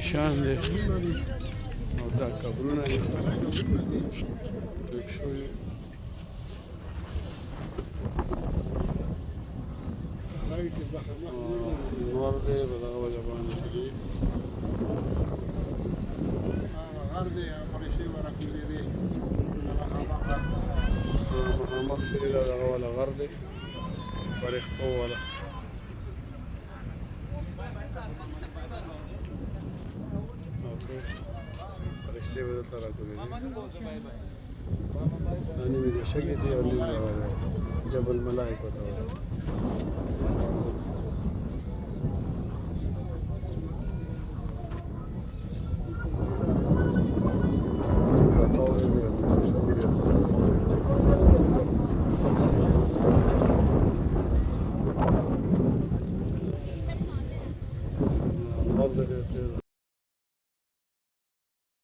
نشان دی او دا قبرونه دي ټیپ شوي نور دی په دغه وجه باندې چې دي مخامخ سري دا دغه والا غر دی فرښتو والا فرښتې به دلته راټولې دي دا نیمې د شګې دي او نیمې د جبل ملایکو ته وایي